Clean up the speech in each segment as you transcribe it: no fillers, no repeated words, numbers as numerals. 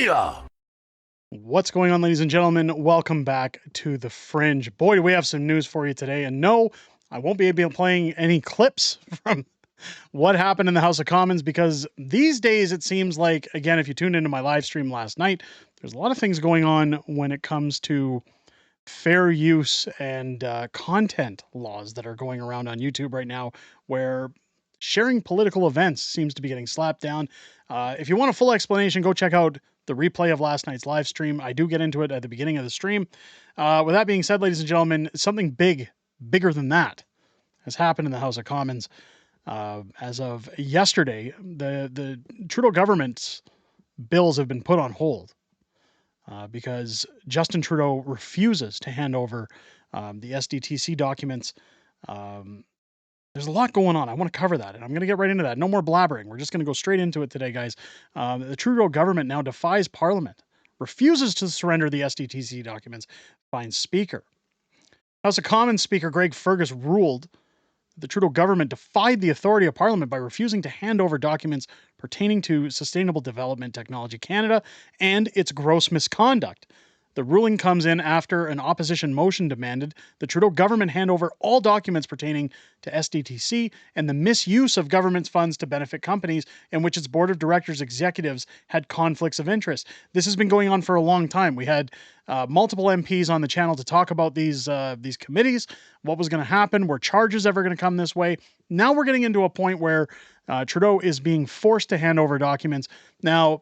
Media. What's going on, ladies and gentlemen? Welcome back to the Fringe. Boy, do we have some news for you today. And no, I won't be able to playing any clips from what happened in the House of Commons because these days it seems like, again, if you tuned into my live stream last night, there's a lot of things going on when it comes to fair use and content laws that are going around on YouTube right now, where sharing political events seems to be getting slapped down. If you want a full explanation, go check out the replay of last night's live stream. I do get into it at the beginning of the stream. With that being said, ladies and gentlemen, something bigger than that has happened in the House of Commons. As of yesterday, the Trudeau government's bills have been put on hold. Because Justin Trudeau refuses to hand over the SDTC documents. There's a lot going on. I want to cover that, and I'm going to get right into that. No more blabbering. We're just going to go straight into it today, guys. The Trudeau government now defies Parliament, refuses to surrender the SDTC documents, finds Speaker. House of Commons Speaker Greg Fergus ruled the Trudeau government defied the authority of Parliament by refusing to hand over documents pertaining to Sustainable Development Technology Canada and its gross misconduct. The ruling comes in after an opposition motion demanded the Trudeau government hand over all documents pertaining to SDTC and the misuse of government funds to benefit companies in which its board of directors executives had conflicts of interest. This has been going on for a long time. We had multiple MPs on the channel to talk about these committees, what was going to happen, were charges ever going to come this way. Now we're getting into a point where Trudeau is being forced to hand over documents. Now,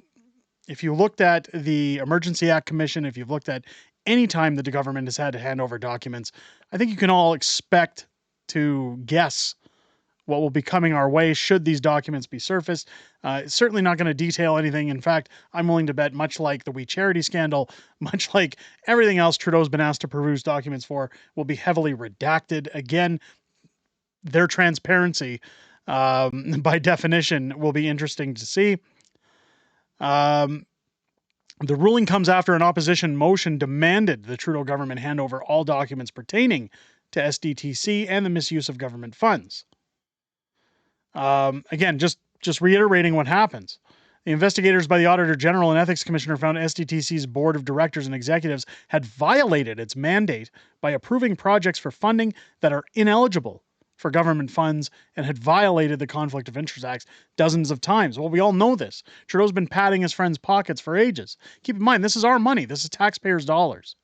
if you looked at the Emergency Act Commission, if you've looked at any time that the government has had to hand over documents, I think you can all expect to guess what will be coming our way should these documents be surfaced. It's certainly not going to detail anything. In fact, I'm willing to bet, much like the We Charity scandal, much like everything else Trudeau's been asked to produce documents for, will be heavily redacted. Again, their transparency, by definition, will be interesting to see. The ruling comes after an opposition motion demanded the Trudeau government hand over all documents pertaining to SDTC and the misuse of government funds. Again, just reiterating what happens. The investigators by the Auditor General and Ethics Commissioner found SDTC's board of directors and executives had violated its mandate by approving projects for funding that are ineligible for government funds and had violated the Conflict of Interest Act dozens of times. Well, we all know this. Trudeau's been patting his friends' pockets for ages. Keep in mind, this is our money. This is taxpayers' dollars.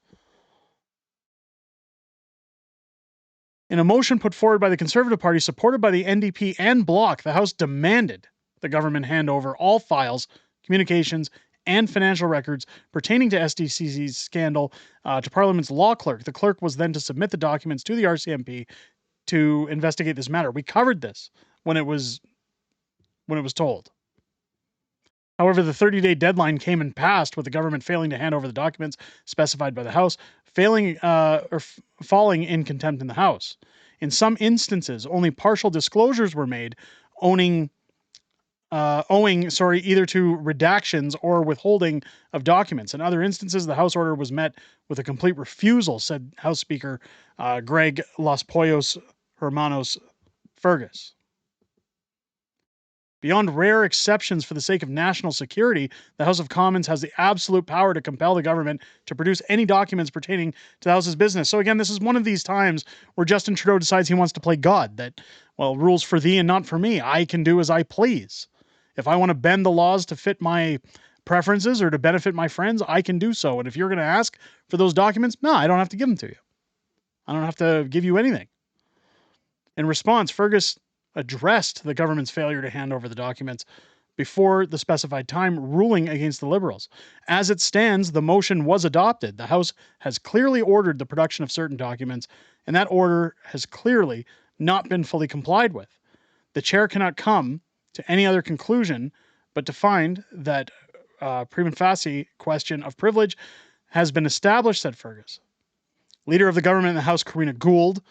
In a motion put forward by the Conservative Party, supported by the NDP and Bloc, the House demanded the government hand over all files, communications, and financial records pertaining to SDCC's scandal to Parliament's law clerk. The clerk was then to submit the documents to the RCMP to investigate this matter. We covered this when it was told. However, the 30-day deadline came and passed, with the government failing to hand over the documents specified by the House, falling in contempt in the House. In some instances, only partial disclosures were made, owing either to redactions or withholding of documents. In other instances, the House order was met with a complete refusal, said House Speaker Greg Los Pollos Hermanos Fergus. Beyond rare exceptions for the sake of national security, the House of Commons has the absolute power to compel the government to produce any documents pertaining to the House's business. So again, this is one of these times where Justin Trudeau decides he wants to play God, that, well, rules for thee and not for me. I can do as I please. If I want to bend the laws to fit my preferences or to benefit my friends, I can do so. And if you're going to ask for those documents, no, I don't have to give them to you. I don't have to give you anything. In response, Fergus addressed the government's failure to hand over the documents before the specified time, ruling against the Liberals. As it stands, the motion was adopted. The House has clearly ordered the production of certain documents, and that order has clearly not been fully complied with. The chair cannot come to any other conclusion but to find that prima facie question of privilege has been established, said Fergus. Leader of the government in the House, Karina Gould,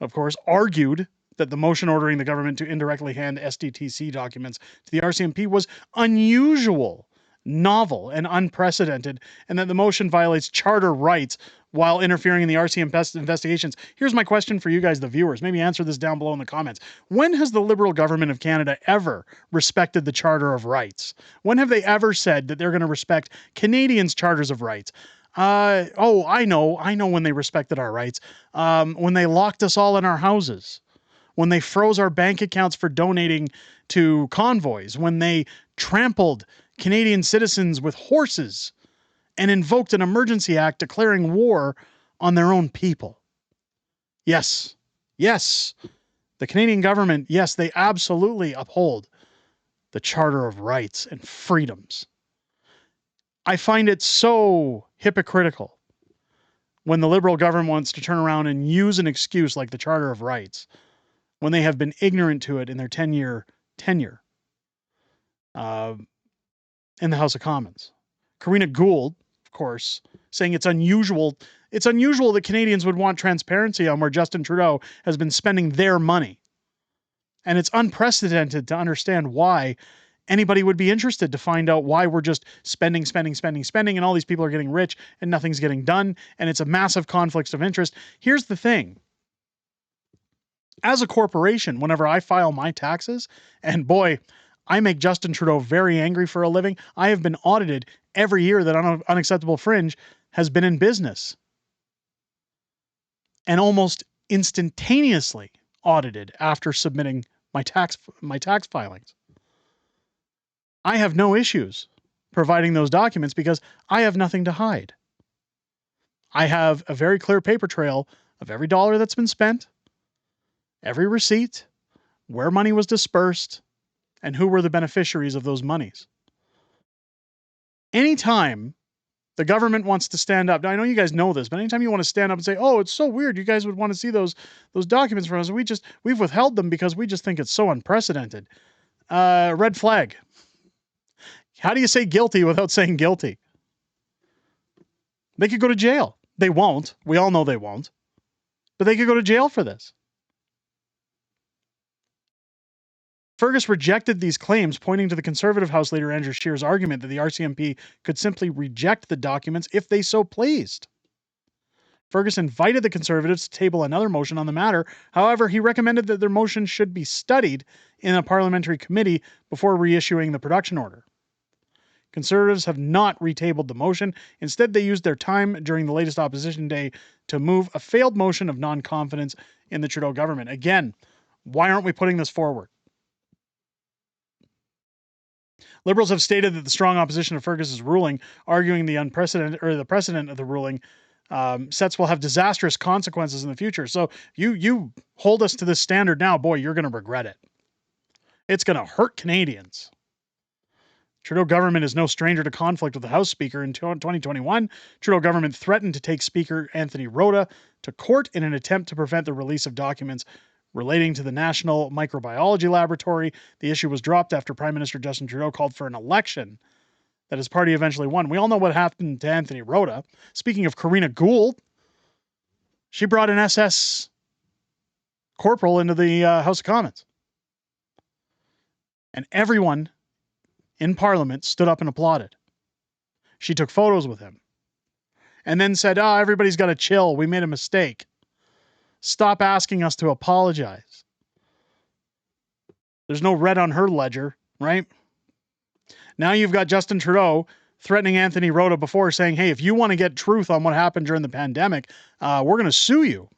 of course, argued that the motion ordering the government to indirectly hand SDTC documents to the RCMP was unusual, novel, and unprecedented, and that the motion violates charter rights while interfering in the RCM investigations. Here's my question for you guys, the viewers. Maybe answer this down below in the comments. When has the Liberal government of Canada ever respected the Charter of Rights? When have they ever said that they're going to respect Canadians' charters of rights? I know when they respected our rights. When they locked us all in our houses. When they froze our bank accounts for donating to convoys. When they trampled Canadian citizens with horses and invoked an emergency act declaring war on their own people. Yes, the Canadian government, yes, they absolutely uphold the Charter of Rights and Freedoms. I find it so hypocritical when the Liberal government wants to turn around and use an excuse like the Charter of Rights when they have been ignorant to it in their 10-year tenure in the House of Commons. Karina Gould, of course, saying it's unusual that Canadians would want transparency on where Justin Trudeau has been spending their money. And it's unprecedented to understand why anybody would be interested to find out why we're just spending, and all these people are getting rich and nothing's getting done, and it's a massive conflict of interest. Here's the thing. As a corporation, whenever I file my taxes, and boy, I make Justin Trudeau very angry for a living, I have been audited every year that Unacceptable Fringe has been in business. And almost instantaneously audited after submitting my tax filings. I have no issues providing those documents because I have nothing to hide. I have a very clear paper trail of every dollar that's been spent, every receipt, where money was dispersed, and who were the beneficiaries of those monies. Anytime the government wants to stand up, now I know you guys know this, but anytime you want to stand up and say, oh, it's so weird, you guys would want to see those documents from us, we've withheld them because we just think it's so unprecedented. Red flag. How do you say guilty without saying guilty? They could go to jail. They won't. We all know they won't. But they could go to jail for this. Fergus rejected these claims, pointing to the Conservative House Leader Andrew Scheer's argument that the RCMP could simply reject the documents if they so pleased. Fergus invited the Conservatives to table another motion on the matter. However, he recommended that their motion should be studied in a parliamentary committee before reissuing the production order. Conservatives have not retabled the motion. Instead, they used their time during the latest opposition day to move a failed motion of non-confidence in the Trudeau government. Again, why aren't we putting this forward? Liberals have stated that the strong opposition to Fergus's ruling, arguing the precedent of the ruling, sets will have disastrous consequences in the future. So you hold us to this standard now, boy, you're going to regret it. It's going to hurt Canadians. Trudeau government is no stranger to conflict with the House Speaker. In 2021, Trudeau government threatened to take Speaker Anthony Rota to court in an attempt to prevent the release of documents relating to the National Microbiology Laboratory. The issue was dropped after Prime Minister Justin Trudeau called for an election that his party eventually won. We all know what happened to Anthony Rota. Speaking of Karina Gould, she brought an SS corporal into the House of Commons. And everyone in Parliament stood up and applauded. She took photos with him. And then said, everybody's got to chill. We made a mistake. Stop asking us to apologize. There's no red on her ledger, right? Now you've got Justin Trudeau threatening Anthony Rota before, saying, hey, if you want to get truth on what happened during the pandemic, we're going to sue you.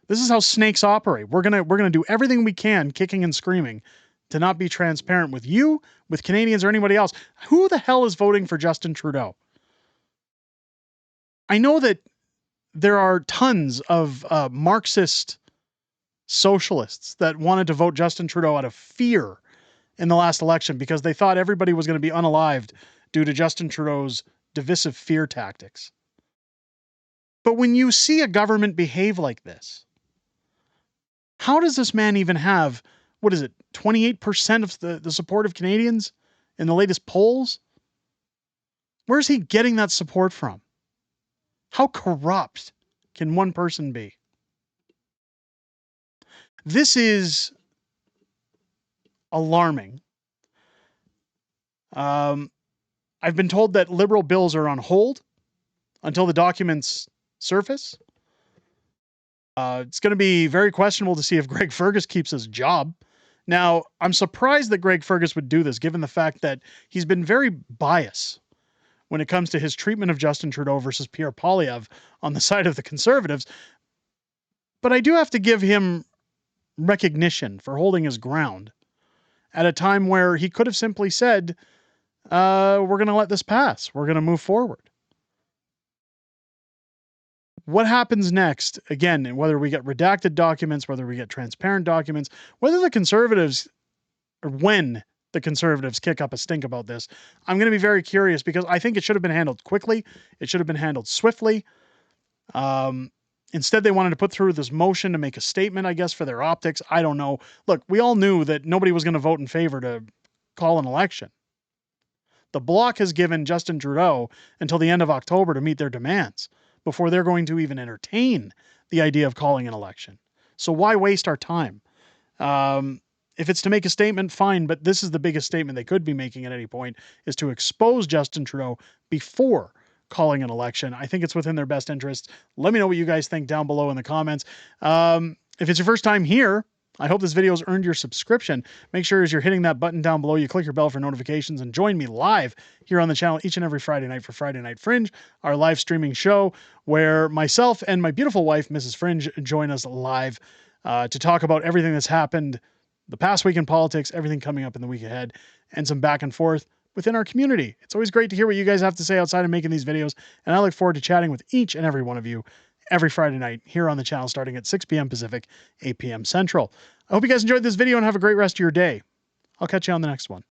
This is how snakes operate. We're going to do everything we can, kicking and screaming, to not be transparent with you, with Canadians, or anybody else. Who the hell is voting for Justin Trudeau? I know that there are tons of Marxist socialists that wanted to vote Justin Trudeau out of fear in the last election because they thought everybody was going to be unalived due to Justin Trudeau's divisive fear tactics. But when you see a government behave like this, how does this man even have, 28% of the support of Canadians in the latest polls? Where's he getting that support from? How corrupt can one person be? This is alarming. I've been told that Liberal bills are on hold. until the documents surface. It's going to be very questionable to see if Greg Fergus keeps his job. Now, I'm surprised that Greg Fergus would do this, given the fact that he's been very biased when it comes to his treatment of Justin Trudeau versus Pierre Poilievre on the side of the Conservatives. But I do have to give him recognition for holding his ground at a time where he could have simply said, we're going to let this pass. We're going to move forward. What happens next, again, whether we get redacted documents, whether we get transparent documents, whether the Conservatives, or when the Conservatives kick up a stink about this, I'm going to be very curious, because I think it should have been handled quickly. It should have been handled swiftly. Instead, they wanted to put through this motion to make a statement, I guess, for their optics. I don't know. Look, we all knew that nobody was going to vote in favor to call an election. The Bloc has given Justin Trudeau until the end of October to meet their demands before they're going to even entertain the idea of calling an election. So why waste our time? If it's to make a statement, fine, but this is the biggest statement they could be making at any point, is to expose Justin Trudeau before calling an election. I think it's within their best interest. Let me know what you guys think down below in the comments. If it's your first time here, I hope this video has earned your subscription. Make sure as you're hitting that button down below, you click your bell for notifications and join me live here on the channel each and every Friday night for Friday Night Fringe, our live streaming show where myself and my beautiful wife, Mrs. Fringe, join us live to talk about everything that's happened the past week in politics, everything coming up in the week ahead, and some back and forth within our community. It's always great to hear what you guys have to say outside of making these videos, and I look forward to chatting with each and every one of you every Friday night here on the channel starting at 6 p.m. Pacific, 8 p.m. Central. I hope you guys enjoyed this video and have a great rest of your day. I'll catch you on the next one.